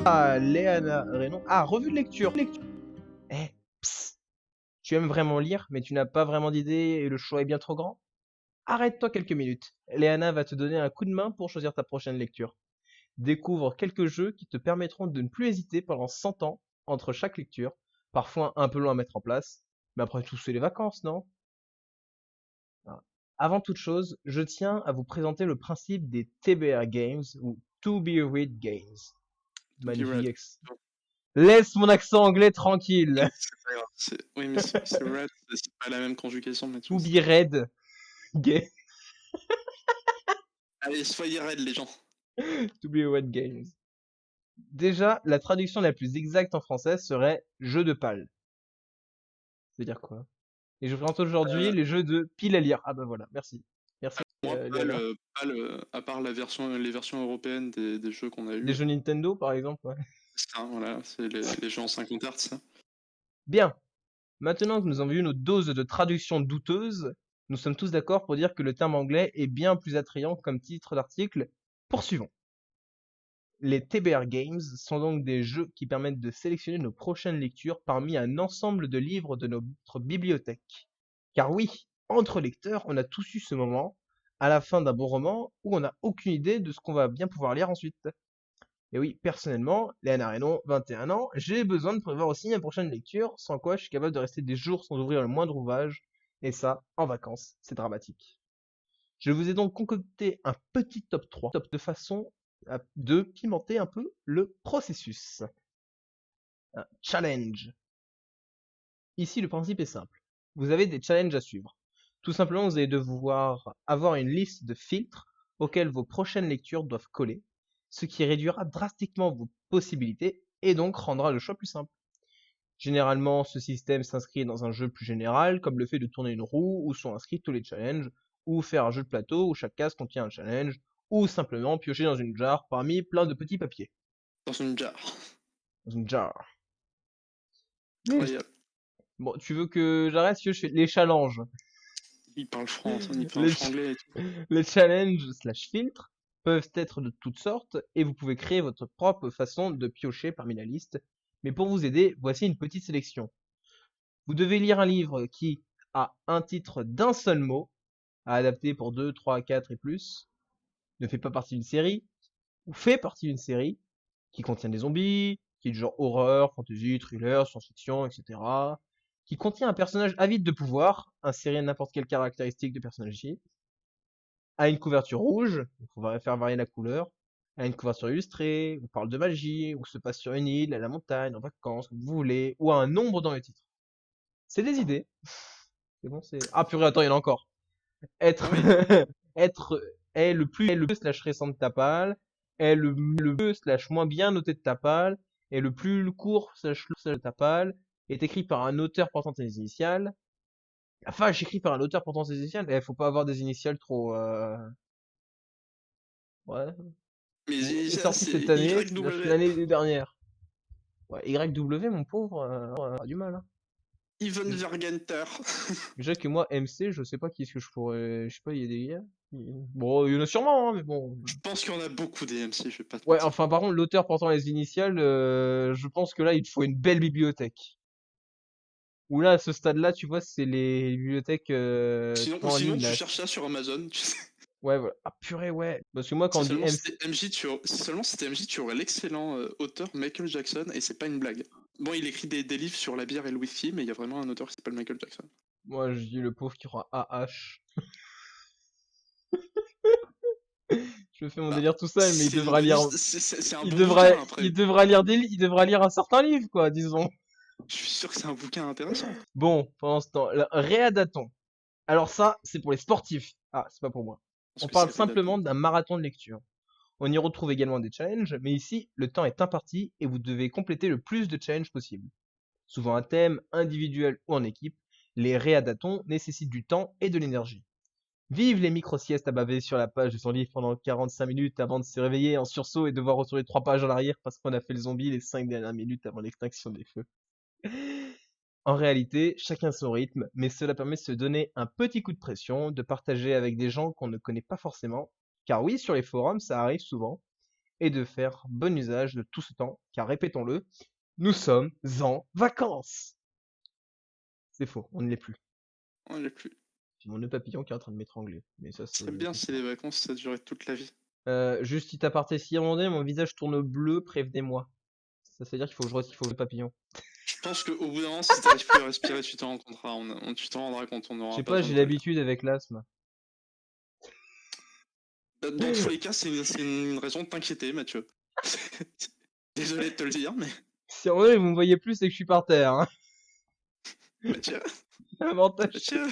Ah, Léana Reynon. Ah, revue de lecture. Eh, psst. Tu aimes vraiment lire, mais tu n'as pas vraiment d'idée et le choix est bien trop grand? Arrête-toi quelques minutes. Léana va te donner un coup de main pour choisir ta prochaine lecture. Découvre quelques jeux qui te permettront de ne plus hésiter pendant 100 ans entre chaque lecture, parfois un peu long à mettre en place. Mais après tout, c'est les vacances, non? Ah. Avant toute chose, je tiens à vous présenter le principe des TBR Games ou To Be Read Games. To be red. Laisse mon accent anglais tranquille. Oui, c'est pas grave. Oui, mais c'est red, c'est pas la même conjugation, mais To tous. Be Read Games. Allez, soyez raides, les gens. To Be Read Games. Déjà, la traduction la plus exacte en français serait jeu de pal. Ça veut dire quoi? Et je vous présente aujourd'hui Euh, les jeux de pile à lire. Ah bah voilà, merci. Merci, Moi, Léana. à part les versions européennes des jeux qu'on a Des eu, jeux Nintendo, par exemple, ouais. c'est ça, voilà, c'est les jeux en 50 Hz, ça. Bien. Maintenant que nous avons vu nos doses de traduction douteuses, nous sommes tous d'accord pour dire que le terme anglais est bien plus attrayant comme titre d'article. Poursuivons. Les TBR Games sont donc des jeux qui permettent de sélectionner nos prochaines lectures parmi un ensemble de livres de notre bibliothèque. Car oui, entre lecteurs, on a tous eu ce moment, à la fin d'un bon roman, où on n'a aucune idée de ce qu'on va bien pouvoir lire ensuite. Et oui, personnellement, Léana Reynon, 21 ans, j'ai besoin de prévoir aussi ma prochaine lecture, sans quoi je suis capable de rester des jours sans ouvrir le moindre ouvrage, et ça, en vacances, c'est dramatique. Je vous ai donc concocté un petit top 3, de façon de pimenter un peu le processus. Un challenge. Ici, le principe est simple. Vous avez des challenges à suivre. Tout simplement, vous allez devoir avoir une liste de filtres auxquels vos prochaines lectures doivent coller, ce qui réduira drastiquement vos possibilités et donc rendra le choix plus simple. Généralement, ce système s'inscrit dans un jeu plus général, comme le fait de tourner une roue où sont inscrits tous les challenges, ou faire un jeu de plateau où chaque case contient un challenge, ou simplement piocher dans une jarre parmi plein de petits papiers. Dans une jar. Dans une jarre. Les... Incroyable. Bon, tu veux que j'arrête si je fais les challenges? Il parle Les, franglais et tout. les challenges slash filtres peuvent être de toutes sortes et vous pouvez créer votre propre façon de piocher parmi la liste. Mais pour vous aider, voici une petite sélection. Vous devez lire un livre qui a un titre d'un seul mot, à adapter pour 2, 3, 4 et plus, ne fait pas partie d'une série, ou fait partie d'une série, qui contient des zombies, qui est du genre horreur, fantasy, thriller, science-fiction, etc., qui contient un personnage avide de pouvoir, inséré n'importe quelle caractéristique de personnage ici, a une couverture rouge, il faut faire varier la couleur, a une couverture illustrée, on parle de magie, ou se passe sur une île, à la montagne, en vacances, comme vous voulez, ou a un nombre dans le titre. C'est des idées. C'est bon, c'est... Ah purée, attends, il y en a encore. Ah Être, oui, être est le plus slash récent de ta palle, est le peu slash moins bien noté de ta palle, est le plus court slash long de ta palle, est écrit par un auteur portant tes initiales. Enfin, j'écris par un auteur portant ses initiales. Faut pas avoir des initiales trop, ouais. mais Est sorti c'est cette année, slash YW. l'année dernière. Ouais, YW, mon pauvre, a du mal, hein. Even Déjà Vergenter. déjà que moi, MC, je sais pas qui est-ce que je pourrais, je sais pas, il y a des gars. Bon, il y en a sûrement, hein, mais bon. Je pense qu'il y en a beaucoup des MC, je vais pas te Ouais, mentir. enfin, par contre, l'auteur portant les initiales, je pense que là, il te faut une belle bibliothèque. Ou là, à ce stade-là, tu vois, c'est les bibliothèques en Sinon, ligne, tu là. cherches ça sur Amazon, tu sais. Ouais, voilà. Ah, purée, ouais. Parce que moi, quand on dit MC... Si seulement c'était MJ, tu aurais l'excellent auteur Michael Jackson, et c'est pas une blague. Bon, il écrit des livres sur la bière et le whisky, mais il y a vraiment un auteur qui s'appelle Michael Jackson. Moi, je dis le pauvre qui aura AH. Je fais mon Bah, délire tout seul, mais il devra lire... c'est un bon bouquin après. Il devra lire il devra lire un certain livre, quoi, disons. Je suis sûr que c'est un bouquin intéressant. Bon, pendant ce temps, réadaton. Alors ça, c'est pour les sportifs. Ah, c'est pas pour moi. Parce On que parle c'est rédatant. simplement d'un marathon de lecture. On y retrouve également des challenges, mais ici, le temps est imparti et vous devez compléter le plus de challenges possible. Souvent un thème, individuel ou en équipe, les réadatons nécessitent du temps et de l'énergie. Vive les micro-siestes à baver sur la page de son livre pendant 45 minutes avant de se réveiller en sursaut et devoir retourner 3 pages en arrière parce qu'on a fait le zombie les 5 dernières minutes avant l'extinction des feux. En réalité, chacun son rythme, mais cela permet de se donner un petit coup de pression, de partager avec des gens qu'on ne connaît pas forcément. Car oui, sur les forums, ça arrive souvent. et de faire bon usage de tout ce temps, car répétons-le, nous sommes en vacances. C'est faux, on ne l'est plus. On l'est plus. C'est mon nœud papillon qui est en train de m'étrangler. Mais ça, Ce serait bien si les vacances ça durait toute la vie. Juste, si t'appartait si à un moment donné, mon visage tourne bleu, prévenez-moi. Ça veut dire qu'il faut que je retire le papillon. Je pense qu'au bout d'un moment, si t'arrives plus à respirer, tu t'en rendras. Tu t'en rendras quand on Je aura sais pas pas, besoin j'ai de toi. l'habitude avec l'asthme. Dans tous les cas, c'est une raison de t'inquiéter, Mathieu. Désolé de te le dire, mais Si en vrai vous me voyez plus, c'est que je suis par terre. Hein. Mathieu, Avantage, Mathieu.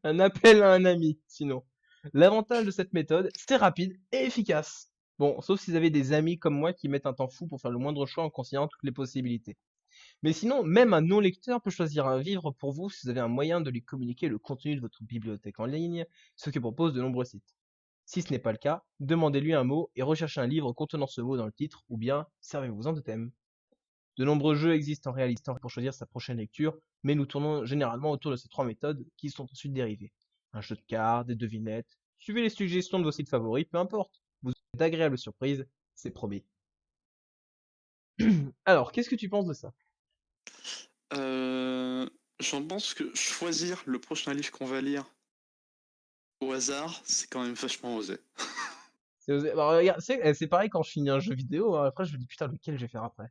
un appel à un ami, sinon. L'avantage de cette méthode, c'est rapide et efficace. Bon, sauf si vous avez des amis comme moi qui mettent un temps fou pour faire le moindre choix en considérant toutes les possibilités. Mais sinon, même un non-lecteur peut choisir un livre pour vous si vous avez un moyen de lui communiquer le contenu de votre bibliothèque en ligne, ce que proposent de nombreux sites. Si ce n'est pas le cas, demandez-lui un mot et recherchez un livre contenant ce mot dans le titre, ou bien servez-vous-en de thème. De nombreux jeux existent en réalité pour choisir sa prochaine lecture, mais nous tournons généralement autour de ces trois méthodes qui sont ensuite dérivées. Un jeu de cartes, des devinettes, suivez les suggestions de vos sites favoris, peu importe. Vous aurez d'agréables surprises, c'est promis. Alors, qu'est-ce que tu penses de ça? J'en pense que choisir le prochain livre qu'on va lire au hasard, c'est quand même vachement osé. Bah, regarde, c'est pareil quand je finis un jeu vidéo, hein, après je me dis putain lequel je vais faire après.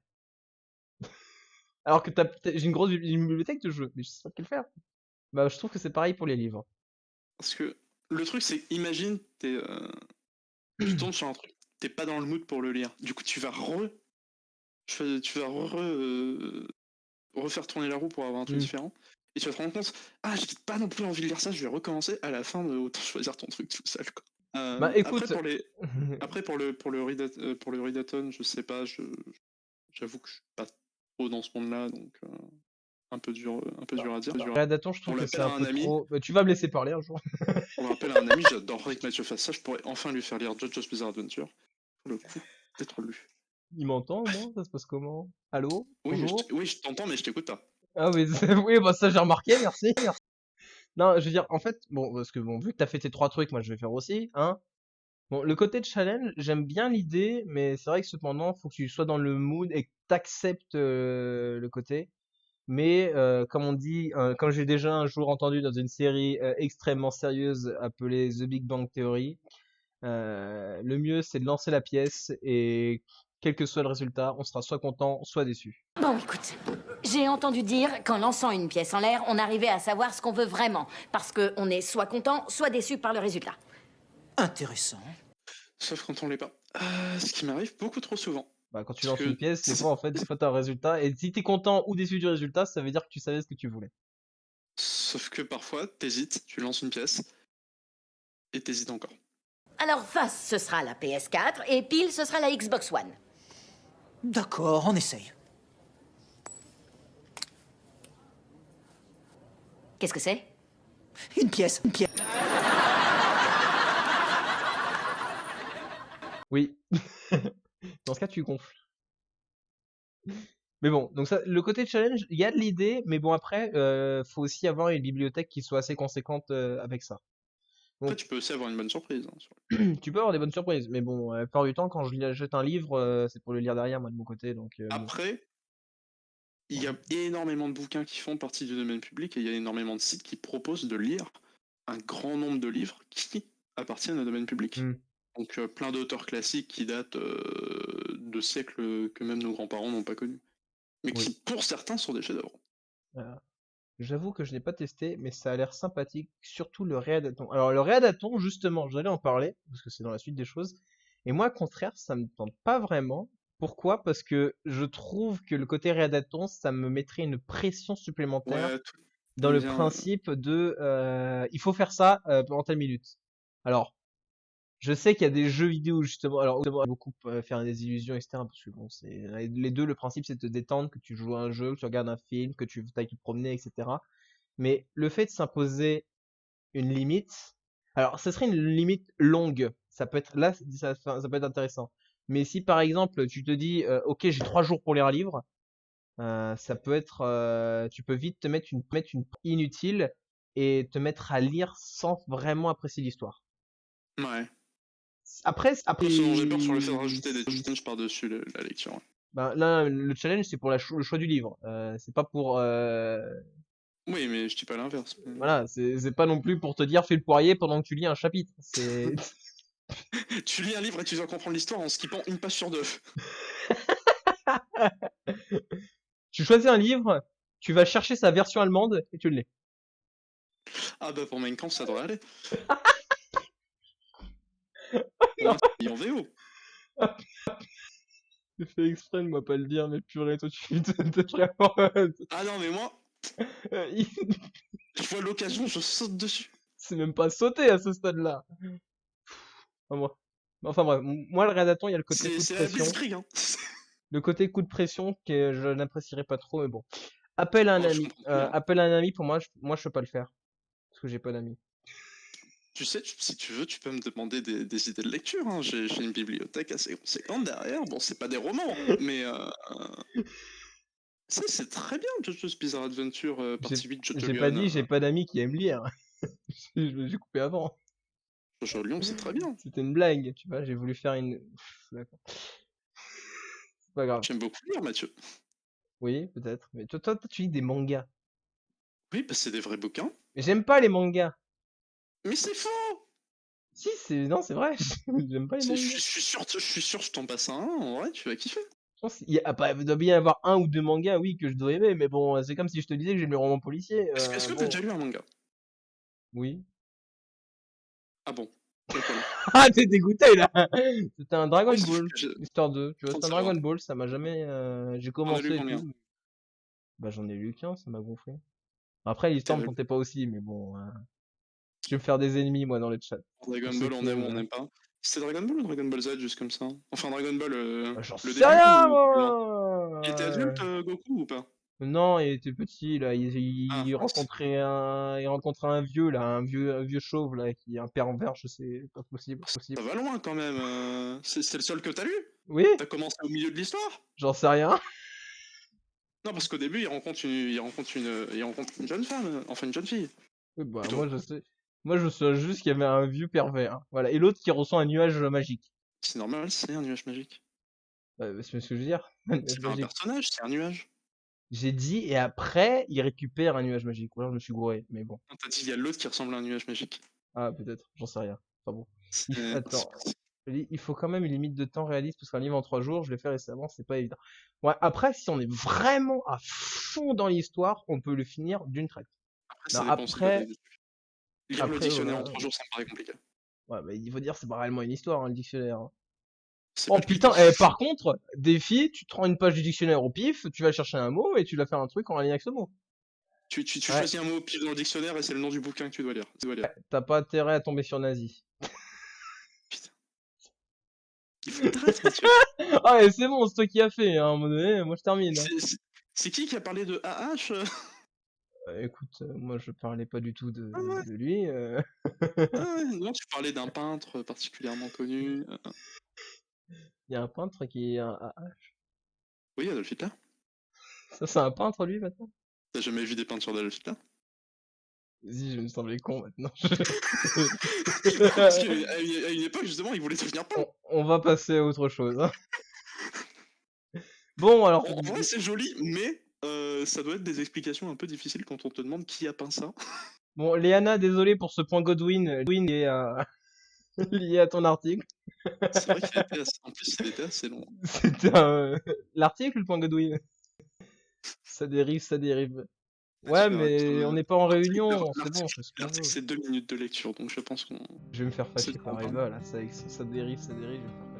Alors que j'ai une grosse bibliothèque de jeux, mais je sais pas quel faire. Bah je trouve que c'est pareil pour les livres. Parce que le truc, c'est, imagine, tu tombes sur un truc, t'es pas dans le mood pour le lire. Du coup, tu vas refaire tourner la roue pour avoir un truc différent. Et tu vas te rendre compte, j'ai pas non plus envie de lire ça, je vais recommencer. À la fin, autant choisir ton truc tout seul, quoi. Bah écoute, Après pour le readathon, je sais pas, j'avoue que je suis pas trop dans ce monde-là, donc un peu dur à dire. Predator, je trouve On que c'est l'appelle un à un peu ami. trop. Bah, tu vas me laisser parler un jour. On rappelle à un ami, j'adorerais que Mathieu fasse ça, je pourrais enfin lui faire lire JoJo's Bizarre Adventure. Pour le coup, d'être lu. Il m'entend au moins? Ça se passe comment? Allô? Oui, Bonjour? oui, je t'entends, mais je t'écoute pas. Ah oui, oui, bah ça j'ai remarqué, merci. Non, je veux dire, en fait, bon, parce que bon, vu que t'as fait tes trois trucs, moi je vais faire aussi, hein. Bon, le côté de challenge, j'aime bien l'idée, mais c'est vrai que cependant, faut que tu sois dans le mood et que t'acceptes le côté. Mais comme on dit, comme j'ai déjà un jour entendu dans une série extrêmement sérieuse appelée The Big Bang Theory, le mieux c'est de lancer la pièce et quel que soit le résultat, on sera soit content, soit déçu. Bon, écoute, j'ai entendu dire qu'en lançant une pièce en l'air, on arrivait à savoir ce qu'on veut vraiment, parce qu'on est soit content, soit déçu par le résultat. Intéressant. Sauf quand on l'est pas. Ce qui m'arrive beaucoup trop souvent. Bah, quand tu Parce lances que une pièce, des fois en fait, des fois t'as un résultat et si t'es content ou déçu du résultat, ça veut dire que tu savais ce que tu voulais. Sauf que parfois, t'hésites, tu lances une pièce, et t'hésites encore. Alors, face, ce sera la PS4, et pile, ce sera la Xbox One. D'accord, on essaye. Qu'est-ce que c'est? Une pièce, une pièce. Oui. Dans ce cas, tu gonfles. Mais bon, donc ça, le côté challenge, il y a de l'idée, mais bon après, faut aussi avoir une bibliothèque qui soit assez conséquente avec ça. Après, tu peux aussi avoir une bonne surprise. Hein, Tu peux avoir des bonnes surprises, mais bon, la plupart du temps, quand je jette un livre, c'est pour le lire derrière, moi, de mon côté, donc bon. Après, il y a énormément de bouquins qui font partie du domaine public et il y a énormément de sites qui proposent de lire un grand nombre de livres qui appartiennent au domaine public. Donc plein d'auteurs classiques qui datent de siècles que même nos grands-parents n'ont pas connus. Mais qui, pour certains, sont des chefs-d'œuvre. J'avoue que je n'ai pas testé, mais ça a l'air sympathique, surtout le Réadaton. Alors le Réadaton, justement, j'allais en parler, parce que c'est dans la suite des choses, et moi, au contraire, ça me tente pas vraiment. Pourquoi? Parce que je trouve que le côté Réadaton, ça me mettrait une pression supplémentaire Ouais, dans le principe de il faut faire ça pendant telle minute. Alors, je sais qu'il y a des jeux vidéo justement, alors beaucoup faire des illusions, etc. Parce que bon, c'est les deux, le principe c'est de te détendre, que tu joues à un jeu, que tu regardes un film, que tu t'ailles te promener, etc. Mais le fait de s'imposer une limite, alors ce serait une limite longue, ça peut être là, ça peut être intéressant. Mais si par exemple tu te dis, ok, j'ai 3 jours pour lire un livre, ça peut être, tu peux vite te mettre une inutile et te mettre à lire sans vraiment apprécier l'histoire. Ouais. Après, Après, ce dont j'ai peur sur le fait de rajouter des challenges par-dessus la lecture. Ouais. Ben, là, le challenge, c'est pour le choix du livre. C'est pas pour... Oui, mais je dis pas l'inverse. Voilà, c'est pas non plus pour te dire fais le poirier pendant que tu lis un chapitre. C'est... Tu lis un livre et tu dois comprendre l'histoire en skippant une page sur 2. Tu choisis un livre, tu vas chercher sa version allemande et tu le lis. Ah bah pour Mein Kampf, ça devrait aller. Non. Il en VO. J'ai fait exprès de moi pas le dire, mais purée, toi tu t'es vraiment... Ah non, mais moi, je vois l'occasion, je saute dessus. C'est même pas sauté à ce stade-là. Enfin, moi. Enfin bref, moi le rédacteur, il y a le côté coup de C'est la pression. blitzkrieg, hein. Le côté coup de pression que je n'apprécierais pas trop, mais bon. Appel à un Oh, je ami. comprends bien. Appel à un ami, pour moi, je peux pas le faire. Parce que j'ai pas d'amis. Tu sais, si tu veux, tu peux me demander des idées de lecture. Hein. J'ai une bibliothèque assez conséquente derrière. Bon, c'est pas des romans, mais ça, c'est très bien, JoJo's Bizarre Adventure, partie 8, Jojo J'ai pas Lyon. dit, j'ai pas d'amis qui aiment lire. J'ai coupé avant. Jojo Lyon, c'est très bien. C'était une blague, tu vois, j'ai voulu faire une... D'accord. C'est pas grave. J'aime beaucoup lire, Mathieu. Oui, peut-être. Mais toi, tu lis des mangas. Oui, bah c'est des vrais bouquins. Mais j'aime pas les mangas. Mais c'est faux. Si, non, c'est vrai. J'aime pas les mangas. Je suis sûr, je t'en passe un, en vrai, tu vas kiffer. Je pense qu'il il doit bien y avoir un ou deux mangas, oui, que je dois aimer, mais bon, c'est comme si je te disais que j'aime les romans policiers. Est-ce que bon. t'as déjà lu un manga? Oui. Ah bon. Lequel? Ah, t'es dégoûté là. C'était un Dragon Ouais, Ball, Histoire 2. Tu vois, c'est un savoir. Dragon Ball, ça m'a jamais... J'ai T'en as commencé lu et combien? tout. Bah j'en ai lu qu'un, ça m'a gonflé. Après, l'histoire me tentait pas aussi, mais bon... Je vais me faire des ennemis, moi, dans le chat. Dragon Ball, on aime ou on n'aime pas. C'est Dragon Ball ou Dragon Ball Z, juste comme ça? Enfin, Dragon Ball, J'en le sais début rien, ou plus loin? moi. Il était adulte, Goku, ou pas? Non, il était petit, là. Ah, Il rencontrait un vieux, là. Un vieux chauve, là, qui est un pervers, je sais. Pas possible. ça va loin, quand même. C'est le seul que t'as lu? Oui, T'as commencé au milieu de l'histoire? j'en sais rien. Non, parce qu'au début, il rencontre une jeune femme, enfin une jeune fille. Oui, bah, Plutôt. moi, je sais. Moi, je sais juste qu'il y avait un vieux pervers. Voilà. Et l'autre qui reçoit un nuage magique. C'est normal, c'est un nuage magique. C'est ce que je veux dire. Un nuage C'est pas un magique. personnage, c'est un nuage. J'ai dit, et après, il récupère un nuage magique. Ou alors, je me suis gouré, mais bon. Non, t'as dit, il y a l'autre qui ressemble à un nuage magique. Ah, peut-être, j'en sais rien. Enfin bon. C'est- Attends, il faut quand même une limite de temps réaliste, parce qu'un livre en 3 jours, je l'ai fait récemment, c'est pas évident. Ouais, après, si on est vraiment à fond dans l'histoire, on peut le finir d'une traite. Après, ça Non, dépend, c'est pas après, des- Lire le après, dictionnaire en voilà. 3 jours, ça me paraît compliqué. Ouais, mais il faut dire, c'est pas réellement une histoire, hein, le dictionnaire. Hein. C'est Oh pas putain, compliqué. par contre, défi, tu te rends une page du dictionnaire au pif, tu vas chercher un mot et tu vas faire un truc en lien avec ce mot. Tu Ouais. choisis un mot au pif dans le dictionnaire et c'est le nom du bouquin que tu dois lire. T'as pas intérêt à tomber sur nazi. Putain. Il faut être bref, Mathieu. Ah, et c'est bon, c'est toi qui as fait, hein, à un moment donné, moi je termine. Hein. C'est qui a parlé de AH? Écoute, moi je parlais pas du tout de, Ah ouais. de lui. Ah ouais, non, tu parlais d'un peintre particulièrement connu. Il y a un peintre qui est un... Oui, Adolf Hitler. Ça, c'est un peintre, lui, maintenant? T'as jamais vu des peintures d'Adolf Hitler? Si, je me semblais con, maintenant. Parce qu'à une époque, justement, il voulait devenir peintre. On va passer à autre chose. Hein. Bon, alors... En vrai, c'est joli, mais ça doit être des explications un peu difficiles quand on te demande qui a peint ça. Bon, Léana, désolé pour ce point Godwin. Godwin lié à... lié à ton article. C'est vrai qu'il était assez... En plus, il était assez long. C'était l'article, le point Godwin. Ça dérive, ça dérive. Ouais, mais on n'est pas en réunion, c'est bon. L'article, c'est 2 minutes de lecture, donc je pense qu'on... Je vais me faire fâcher par Eva, là. Ça dérive, ça dérive. Je vais me faire